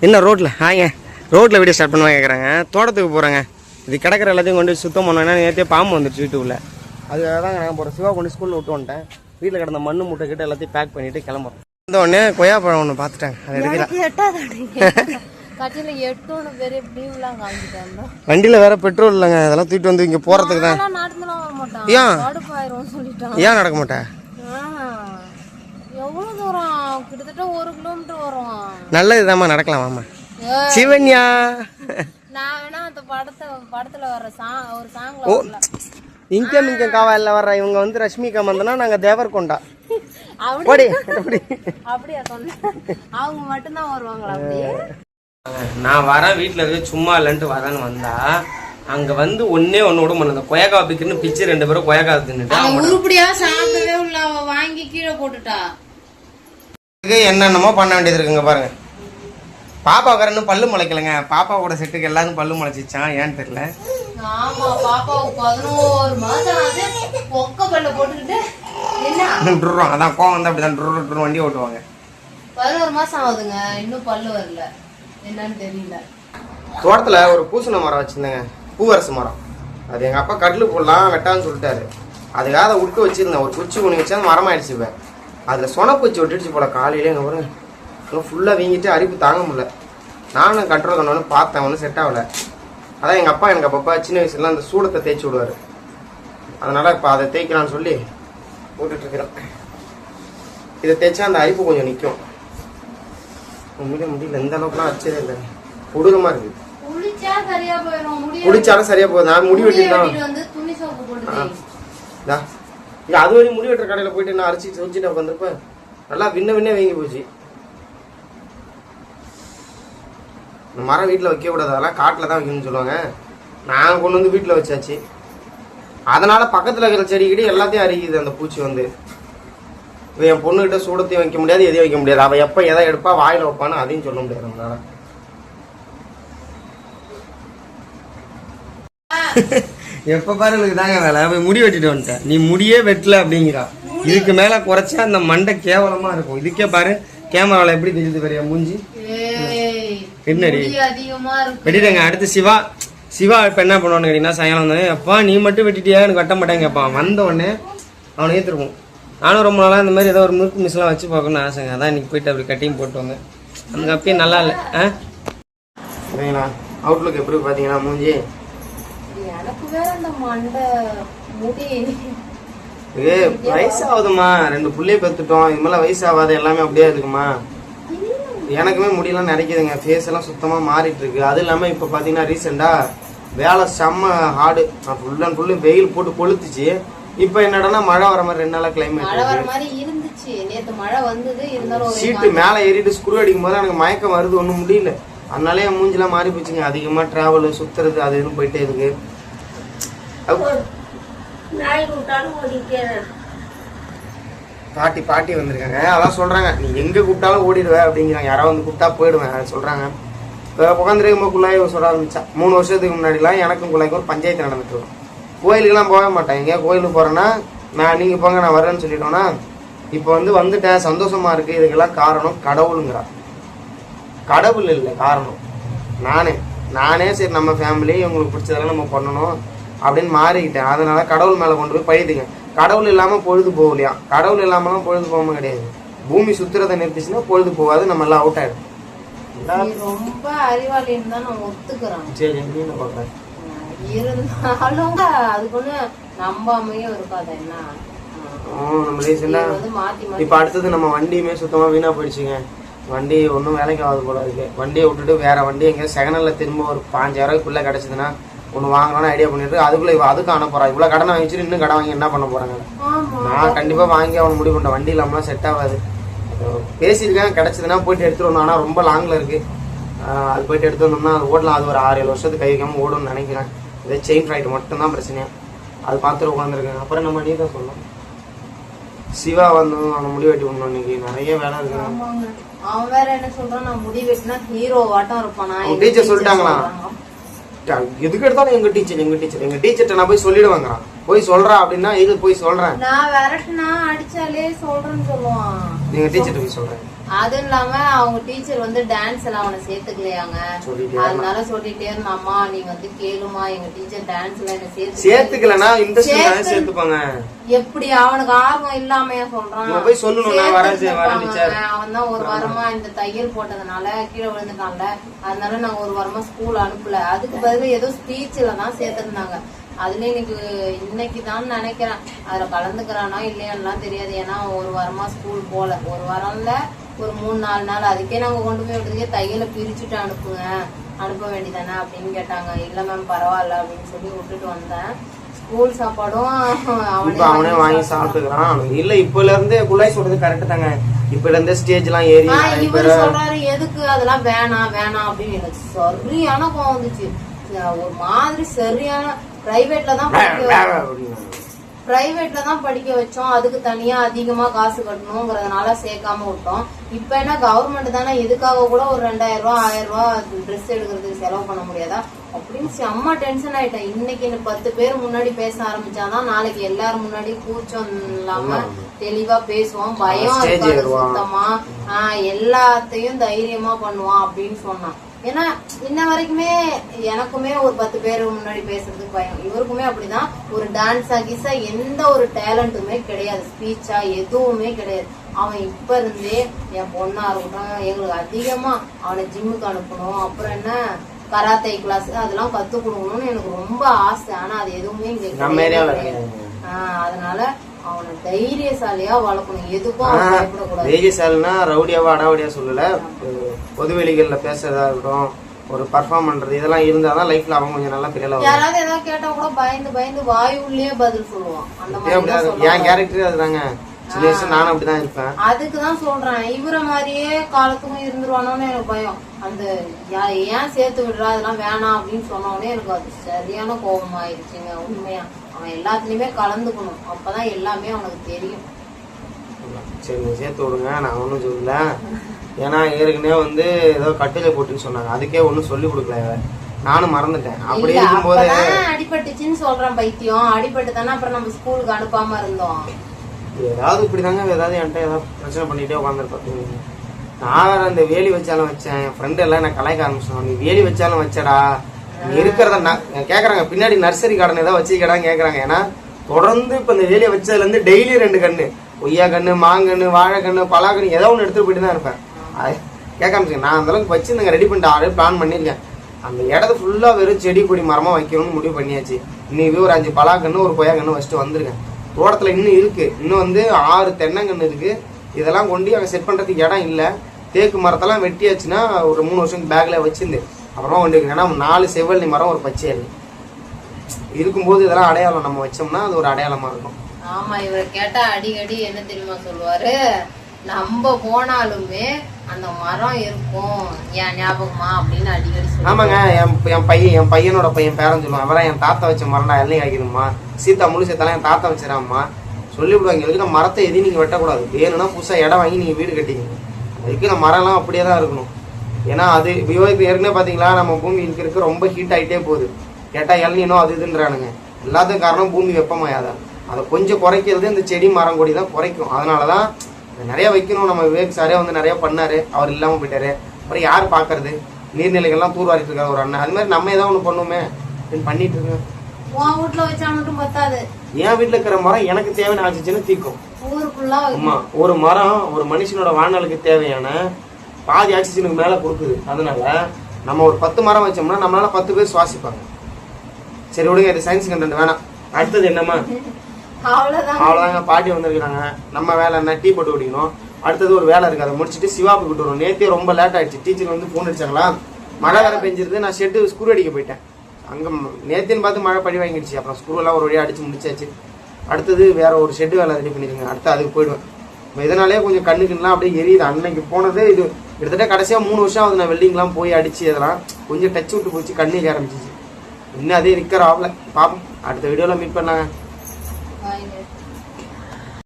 என்ன ரோட்டில் ரோட்டில் வீடியோ ஸ்டார்ட் பண்ணுவாங்க கேட்குறாங்க. தோட்டத்துக்கு போகிறாங்க. இது கிடக்கிற எல்லாத்தையும் கொண்டு சுத்தம் பண்ணோன்னா நேற்றே பாம்பு வந்துடுச்சு வீட்டுக்குள்ளே. அதுக்காக தான் நாங்கள் போகிறோம். சிவா கொண்டு ஸ்கூலில் விட்டு வந்துட்டேன். வீட்டில் கிடந்த மண்ணு மூட்டை கிட்ட எல்லாத்தையும் பேக் பண்ணிவிட்டு கிளம்புறோம். வந்த உடனே கொய்யா பழம் ஒன்று பார்த்துட்டாங்க. அது எடுக்கலாம். வண்டியில் வேற பெட்ரோல் இல்லைங்க. அதெல்லாம் தூக்கிட்டு வந்து இங்கே போகிறதுக்கு தான். ஏன் நடக்க மாட்டேன்? நல்லதுதாம்மா, நடக்கலாம் வாமா. சிவன்யா இன்கம் காவாயில் வர்ற இவங்க வந்து ரஷ்மிகா வந்தனா நாங்க தேவர் கொண்டா நான் வரேன். வீட்டுல இருக்கு சும்மா இல்லன்ட்டு வரேன்னு வந்தா அங்க வந்து ஒன்னே ஒன்னோட அந்த கொயக்கா பிக்குன்னு பிச்சு 2 பேரும் கொயக்கா உருப்படியா சாப்பிடவே உள்ள வாங்கி கீழே போட்டுட்டா. என்னென்னமோ பண்ண வேண்டியது இருக்குங்க பாருங்க. பாப்பா இன்னும் பல்லு முளைக்கலங்க. பாப்பாவோட செட்டுக்கு எல்லாரும் பல்லு முளைச்சிச்சான். ஏன்னு தெரியல. ஆமா, பாப்பாவுக்கு 11 மாசம் ஆகுது. பொக்க பல்ல போட்டுக்கிட்டு என்ன அதான் கோவம் வந்து அப்படிதான் வண்டி ஓட்டுவாங்க. 11 மாசம் ஆகுதுங்க, இன்னும் பல்லு வரல. என்னன்னு தெரியல. தோட்டத்துல ஒரு பூசண மரம் வச்சிருந்தேங்க, பூவரசு மரம். அது எங்க அப்பா கட்லு போடலாம் வெட்டான்னு சொல்லிட்டாரு. அதுக்காக அதை உட்க வச்சிருந்தேன். ஒரு குச்சி ஒன்று வச்சா மரம் ஆயிடுச்சு. இப்போ அதுல சொனப்பூச்சி விட்டுடுச்சு போல. காலையிலே எங்க பாருங்க ஃபுல்லாக வீங்கிட்டு அரிப்பு தாங்க முடியல. நானும் கண்ட்ரோல் பண்ணோன்னு பார்த்தேன், ஒன்றும் செட் ஆகலை. அதான் எங்கள் அப்பா எனக்கு அப்பப்பா சின்ன வயசுலாம் அந்த சூடத்தை தேய்ச்சி விடுவார். அதனால் இப்போ அதை தேய்க்கலான்னு சொல்லி போட்டுட்ருக்கிறேன். இதை தேய்ச்சா அந்த அரிப்பு கொஞ்சம் நிற்கும். முடியல, இந்த அளவுக்குலாம் அடிச்சதே இல்லை. கொடூரமாக இருக்குது. குளிச்சாலும் சரியா போகுது. நான் முடி வெட்டிதான் அது வரையும் முடி வெட்டுற கடையில் போயிட்டு நான் அரிசி வச்சுட்டு உட்காந்துருப்பேன். நல்லா விண்ணே வீங்கி போச்சு. இந்த மரம் வீட்டில் வைக்கக்கூடாது, அதெல்லாம் காட்டில் தான் வைக்கணும்னு சொல்லுவாங்க. நாங்கள் கொண்டு வந்து வீட்டில் வச்சாச்சு. அதனால பக்கத்தில் இருக்கிற செடிக்கிட்டே எல்லாத்தையும் அரிக்குது அந்த பூச்சி வந்து. இப்போ என் பொண்ணுகிட்ட சூடத்தையும் வைக்க முடியாது, எதையும் வைக்க முடியாது. அவள் எப்போ எதை எடுப்பா வாயில் வைப்பான்னு அதையும் சொல்ல முடியாது நம்மளால. எப்போ பாரு எனக்கு தாங்க வேலை. போய் முடி வெட்டிட்டு வந்துட்டேன். நீ முடியே வெட்டல அப்படிங்கிறா. இதுக்கு மேலே குறைச்சா அந்த மண்டை கேவலமாக இருக்கும். இதுக்கே பாரு கேமராவில் எப்படி தெரியுது பெரிய மூஞ்சி. என்னடி வெட்டிட்டேங்க. அடுத்து சிவா இப்போ என்ன பண்ணுவான்னு கேட்டீங்கன்னா சாயங்காலம் வந்தோடனே அப்பா நீ மட்டும் வெட்டிட்டியா எனக்கு வெட்ட மாட்டேங்க கேட்பான். வந்த உடனே அவனை ஏற்றுருவோம். நானும் ரொம்ப நாளாக இந்த மாதிரி ஏதோ ஒரு முறுக்கு மிஸ்லாம் வச்சு பார்க்கணும்னு ஆசைங்க. அதான் இன்னைக்கு போயிட்டு அப்படி கட்டிங் போட்டு வந்தேன். அந்த அப்பயே நல்லா இல்லை. சரிங்களா? அவுட்லுக் எப்படி பார்த்தீங்கன்னா மூஞ்சி வயசாகுதுமா. 2 புள்ளைய பெற்றுட்டோம். இது மேலே வயசாகாத எல்லாமே அப்படியே இருக்குமா. எனக்குமே முடியெல்லாம் நிறைக்குதுங்க. ஃபேஸ் எல்லாம் சுத்தமாக மாறிட்டு இருக்கு. அது இல்லாமல் இப்போ பார்த்தீங்கன்னா ரீசெண்டாக வேலை செம்ம ஹார்டு. ஃபுல் அண்ட் ஃபுல்லு வெயில் போட்டு கொளுத்துச்சு. இப்போ என்னடனா மழை வர மாதிரி 2 நாளாக கிளைமேட் சீட்டு மேலே ஏறிட்டு ஸ்க்ரூ அடிக்கும் போது எனக்கு மயக்கம் வருது, ஒன்றும் முடியல. அதனாலே என் மூஞ்சிலாம் மாறி போச்சுங்க. அதிகமாக ட்ராவலு சுற்றுறது அது இதுன்னு போயிட்டே இருக்கு. பாட்டி வந்திருக்காங்க. அதான் சொல்றாங்க நீ எங்க கூப்பிட்டாலும் ஓடிடுவ அப்படிங்கிறாங்க. யாராவது வந்து கூப்பிட்டா போயிடுவேன் சொல்றாங்க. இப்போ உட்காந்துருக்கும் குள்ளாய் சொல்ல ஆரம்பிச்சா. 3 வருஷத்துக்கு முன்னாடிலாம் எனக்கும் குள்ளாய்க்கு ஒரு பஞ்சாயத்து நடந்துட்டு இருக்கும். கோயிலுக்கெல்லாம் போக மாட்டேன். எங்கேயா கோயிலுக்கு போறேன்னா நான் நீங்க போங்க நான் வரேன்னு சொல்லிட்டோம்னா இப்போ வந்துட்டேன் சந்தோஷமா இருக்கு. இதுக்கெல்லாம் காரணம் கடவுளுங்கிறா. கடவுள் இல்லை காரணம் நானே சரி நம்ம ஃபேமிலி உங்களுக்கு பிடிச்சதெல்லாம் நம்ம பண்ணணும் அப்படின்னு மாறிக்கிட்டேன். அதனால கடவுள் மேலே கொண்டு போய் பழித்துங்க. கடவுள் இல்லாமல் பொழுது போகலையா? கடவுள் இல்லாமலாம் பொழுது போகாம கிடையாது. பூமி சுத்துறதை நிறுத்திச்சுன்னா பொழுது போகாது. நம்ம எல்லாம் அவுட் ஆயிடும். ரொம்ப அறிவாளின்னு தான் நான் ஒத்துக்கிறேன். சரி என்ன பார்க்குறேன் இருந்தாலும் அதுக்கு ஒன்று நம்பாமையே இருக்காது. என்ன நம்ம ரீசெண்டா இப்போ அடுத்தது நம்ம வண்டியுமே சுத்தமாக வீணாக போயிடுச்சுங்க. வண்டி ஒன்றும் வேலைக்கு ஆகுது போல இருக்கு. வண்டியை விட்டுட்டு வேற வண்டி எங்கேயாவது செகண்டில் திரும்ப ஒரு 5000 கிடைச்சதுன்னா ஒன்று வாங்கலாம்னு ஐடியா பண்ணிட்டு அதுக்குள்ள அதுக்கு அனுப்புறா. இவ்வளோ கடனை வாங்கிச்சுட்டு இன்னும் கடை வாங்கி என்ன பண்ண போறாங்க? நான் கண்டிப்பாக வாங்கி அவன் முடிவு பண்ண. வண்டி இல்லாமலாம் செட் ஆகாது. பேசியிருக்கேன் கிடைச்சதுன்னா போயிட்டு எடுத்துட்டு வந்தோம். ஆனால் ரொம்ப லாங்கில் இருக்கு. அது போயிட்டு எடுத்து வந்தோம்னா அது ஓடலாம். அது ஒரு 6-7 வருஷத்துக்கு கை வைக்காமல் ஓடும்னு நினைக்கிறேன். இதே செயின் ஃப்ளைட் மட்டும்தான் பிரச்சனையா. அது பார்த்துட்டு உட்காந்துருக்கேன். அப்புறம் நம்ம நீ தான் சொல்லலாம். சிவா வந்து அவனை முடி வெட்டி விடணும். இன்னைக்கு நிறைய வேலை இருக்கு. அவன் வேற என்ன சொல்றான், நான் முடி வெட்டினா ஹீரோ வாட்டம் இருப்பானா. டீச்சர் சொல்லிட்டாங்களா? எதுக்கு எடுத்தாலும் எங்க டீச்சர்ட்ட நான் போய் சொல்லிடுவாங்க. போய் சொல்றா அப்படின்னா இது போய் சொல்றேன். நான் விரட்டுனா அடிச்சாலே சொல்றேன்னு சொல்லுவான். நீங்க டீச்சர்ட்ட போய் சொல்றேன். அது இல்லாம அவங்க டீச்சர் வந்து டான்ஸ் எல்லாம் அவனை சேர்த்துக்கலையாங்க. அதனால சொல்லிட்டே இருந்தாம்மா நீங்க வந்து கேளுமா எங்க டீச்சர் டான்ஸ்ல என்ன சேர்த்துக்கலனா இன்ட்ரெஸ்ட் சேர்த்துப்பாங்க. எப்படி அவனுக்கு ஆர்வம் இல்லாமையா சொல்றான். போய் சொல்லணும் நான் வரேன் டீச்சர். அவன் தான் ஒரு வாரமா இந்த தையல் போட்டதுனால கீழே விழுந்துட்டான்ல, அதனால நாங்க ஒரு வாரமா ஸ்கூல் அனுப்பல. அதுக்கு பதிலா ஏதோ ஸ்பீச்ல தான் சேர்த்திருந்தாங்க. அதுல இன்னைக்கு தான் நினைக்கிறேன் அதுல கலந்துக்கிறானா இல்லையான்லாம் தெரியாது. ஏன்னா ஒரு வாரமா ஸ்கூல் போல, ஒரு வாரம்ல ஒரு 3-4 நாள். அதுக்கே நாங்க கொண்டு போய் விடுறதுக்கே தையலை பிரிச்சுட்டு அனுப்ப வேண்டியதானே அப்படின்னு கேட்டாங்க. இல்ல மேம் பரவாயில்ல அப்படின்னு சொல்லி விட்டுட்டு வந்தேன். ஸ்கூல் சாப்பாடும் அவனே வாங்கி சாப்பிட்டுக்கிறான். இல்ல இப்பல இருந்து குழாய் சொல்றது கரெக்ட் தாங்க. இப்பல இருந்தே ஸ்டேஜ் எல்லாம் ஏறி இவரு சொல்றாரு எதுக்கு அதெல்லாம் வேணாம் வேணாம் அப்படின்னு. எனக்கு சரியான கோவம் வந்துச்சு. ஒரு மாதிரி சரியான பிரைவேட்ல தான் படிக்க வச்சோம். அதுக்கு தனியா அதிகமா காசு கட்டணுங்கிறதுனால சேர்க்காம விட்டோம். இப்ப என்ன கவர்மெண்ட் தானே, இதுக்காக கூட ஒரு 2000 ரூபாய் 1000 ரூபாய் ட்ரெஸ் எடுக்கிறதுக்கு செலவு பண்ண முடியாதா அப்படின்னு செம்ம டென்ஷன் ஆயிட்டேன். இன்னைக்கு 10 பேர் முன்னாடி பேச ஆரம்பிச்சாதான் நாளைக்கு எல்லாரும் முன்னாடி கூச்சம் இல்லாம தெளிவா பேசுவோம். பயம் இருக்காது சுத்தமா. எல்லாத்தையும் தைரியமா பண்ணுவான் அப்படின்னு சொன்னான். ஏன்னா இன்ன வரைக்குமே எனக்குமே ஒரு 10 பேர் முன்னாடி பேசுறதுக்கு பயம். இவருக்குமே அப்படிதான். ஒரு டான்ஸா கிஸா எந்த ஒரு டேலண்ட்டுமே கிடையாது, ஸ்பீச்சா எதுவுமே கிடையாது. அவன் இப்ப இருந்தே என் பொண்ணா இருக்கட்டும் எங்களுக்கு அதிகமா அவனை ஜிம்முக்கு அனுப்பணும், அப்புறம் என்ன கராத்தே கிளாஸ் அதெல்லாம் கத்து கொடுக்கணும்னு எனக்கு ரொம்ப ஆசை. ஆனா அது எதுவுமே இங்க கிடையாது. அதனால அவனை தைரியசாலியா வளர்க்கணும். எதுக்கும் பயப்படக்கூடாது. தைரியசாலினா ரவுடியாவா அடாவடியா சொல்லல, பொதுவெளிகள்ல பேசுறதா இருக்கட்டும், ஒரு பர்ஃபார்ம் பண்றது இதெல்லாம் இருந்தாதான் லைஃப்ல அவங்க கொஞ்சம் நல்லா பெரிய அளவு. யாராவது ஏதாவது கேட்டா கூட பயந்து வாய் உள்ளே பதில் சொல்லுவான். அந்த மாதிரி என் கேரக்டர் அதுதாங்க. நானும் அப்படிதான் இருப்பேன். அதுக்குதான் சொல்றேன் இவர மாதிரியே காலத்துக்கும் இருந்துருவானோன்னு எனக்கு பயம். அந்த ஏன் சேர்த்து விடுறா அதெல்லாம் வேணாம் அப்படின்னு சொன்னோடனே எனக்கு அது சரியான கோபம் ஆயிடுச்சுங்க. உண்மையா அவன் எல்லாத்துலயுமே கலந்துக்கணும், அப்பதான் எல்லாமே அவனுக்கு தெரியும். சரி சேர்த்து விடுங்க, நான் ஒன்னும் சொல்லல. ஏன்னா ஏற்கனவே வந்து ஏதோ கட்டில போட்டுன்னு சொன்னாங்க, அதுக்கே ஒன்னும் சொல்லி கொடுக்கல, நானும் மறந்துட்டேன். அப்படி இருக்கும்போது அடிபட்டுச்சுன்னு சொல்றான் பைத்தியம். அடிபட்டு தானே அப்புறம் நம்ம ஸ்கூலுக்கு அனுப்பாம இருந்தோம். ஏதாவது இப்படிதாங்க ஏதாவது என்கிட்ட ஏதாவது பிரச்சனை பண்ணிட்டே உட்காந்துருப்பேன். நான் வேற அந்த வேலி வச்சாலும் வச்சேன், என் ஃப்ரெண்ட் எல்லாம் என்ன கலாய்க்க ஆரம்பிச்சோம். நீ வேலி வச்சாலும் வச்சடா, நீ இருக்கிறத கேக்குறாங்க. பின்னாடி நர்சரி கார்டன் ஏதாவது வச்சுக்கடான்னு கேக்குறாங்க. ஏன்னா தொடர்ந்து இப்ப இந்த வேலியை வச்சதுல இருந்து டெய்லி 2 கண்ணு, கொய்யா கண்ணு, மாங்கண்ணு, வாழைக்கண்ணு, பலாக்கண்ணு ஏதோ ஒண்ணு எடுத்துட்டு போயிட்டு தான் இருப்பேன். கேட்காம நான் அந்த அளவுக்கு வச்சு நாங்க ரெடி பண்ணிட்டு ஆல்ரெடி பிளான் பண்ணிருக்கேன். அந்த இடத்த ஃபுல்லா வெறும் செடி கொடி மரமா வைக்கணும்னு முடிவு பண்ணியாச்சு. இன்னைக்கு ஒரு 5 பலாக்கண்ணு ஒரு கொய்யா கண்ணு வச்சுட்டு வந்திருக்கேன். தோட்டத்துல இன்னும் இருக்கு, இன்னும் வந்து 6 தென்னங்கன்று இருக்கு. இதெல்லாம் கொண்டு அங்கே செட் பண்றதுக்கு இடம் இல்லை. தேக்கு மரத்தெல்லாம் வெட்டியாச்சுன்னா ஒரு 3 வருஷம் பேக்ல வச்சிருந்து அப்புறமா கொண்டு வைக்கணும். ஏன்னா 4 செவ்வல்லி மரம் ஒரு பச்சை இருக்கும்போது இதெல்லாம் அடையாளம் நம்ம வச்சோம்னா அது ஒரு அடையாளமா இருக்கும். ஆமா, இவரை கேட்டா அடிக்கடி என்ன தெரியுமா சொல்லுவாரு, நம்ம போனாலுமே அந்த மரம் இருக்கும் என் ஞாபகமா அப்படின்னு அடிக்கடி சொல்லுவாங்க. ஆமாங்க, என் பையனோட பையன் பேரன் சொல்லுவான், அவரை என் தாத்தா வச்ச மரம்டா எல்லாம் ஆகிடுமா, சீத்தா முழு சேர்த்தாலும் என் தாத்தா வச்சிடாமா சொல்லி விடுவாங்க. எங்களுக்கு மரத்தை எதையும் நீங்க வெட்டக்கூடாது, வேணும்னா புதுசா இடம் வாங்கி நீங்க வீடு கட்டிக்கணும். அதுக்கு இந்த மரம் எல்லாம் அப்படியே தான் இருக்கணும். ஏன்னா அது ஏற்கனவே பாத்தீங்களா நம்ம பூமி இருக்க ரொம்ப ஹீட் ஆகிட்டே போகுது. கேட்டா இளநீனோ அது இதுன்றானுங்க. எல்லாத்துக்கும் காரணம் பூமி வெப்பமாயாதான். அதை கொஞ்சம் குறைக்கிறது இந்த செடி மரம் கொடி தான் குறைக்கும். அதனாலதான் நிறைய வைக்கணும். நம்ம விவேக் சாரே வந்து நிறைய பண்ணாரு, அவர் இல்லாம போயிட்டாரு. அப்புறம் யாரு பாக்குறது, நீர்நிலைகள்லாம் தூர்வாரிட்டு இருக்காரு ஒரு அண்ணன். அது மாதிரி நம்ம ஏதாவது ஒண்ணு பண்ணுமே பண்ணிட்டு இருக்கேன். உன் வீட்டுல வச்சா மட்டும் பத்தாது, என் வீட்டுல இருக்கிற மரம் எனக்கு தேவையான ஆக்சிஜனை தீக்கும். ஊருக்குள்ள ஆமா, ஒரு மரம் ஒரு மனுஷனோட வாழ்நாளுக்கு தேவையான பாதி ஆக்சிஜனுக்கு மேல கொடுக்குது. அதனால நம்ம ஒரு 10 மரம் வச்சோம்னா நம்மளால 10 பேர் சுவாசிப்பாங்க. சரி விடுங்க, இது சயின்ஸ் கண்டென்ட் வேணாம். அடுத்தது என்னமா, அவ்வளவுதாங்க. பாட்டி வந்திருக்காங்க, நம்ம வேலை என்ன, டீ போட்டு குடிக்கணும். அடுத்தது ஒரு வேலை இருக்கு, அதை முடிச்சுட்டு சிவாப்பு கூட்டு வரும். நேற்றே ரொம்ப லேட் ஆயிடுச்சு, டீச்சர் வந்து போன் அடிச்சாங்களா, மழை வேலை பெஞ்சிருது. நான் ஷெட்டு ஸ்க்ரூ அடிக்க போயிட்டேன். அங்க நேத்தின்னு பார்த்து மழை படி வாங்கிடுச்சு. அப்புறம் ஸ்க்ரூ எல்லாம் ஒரு வழியா அடிச்சு முடிச்சாச்சு. அடுத்தது வேற ஒரு ஷெட்டு வேலை ரெடி பண்ணிருங்க, அடுத்து அதுக்கு போயிடுவேன். இதனாலே கொஞ்சம் கண்ணுக்குலாம் அப்படியே எரியுது. அன்னைக்கு போனது இது கிட்டத்தட்ட கடைசியா 3 வருஷம் ஆகுது. நான் வெல்டிங்லாம் போய் அடிச்சு அதெல்லாம் கொஞ்சம் டச் விட்டு போச்சு, கண்ணு ஆரம்பிச்சிச்சு. இன்னும் அதே ரிக்கர் ஆகல. பாப்போம், அடுத்த வீடியோல மீட் பண்ணாங்க.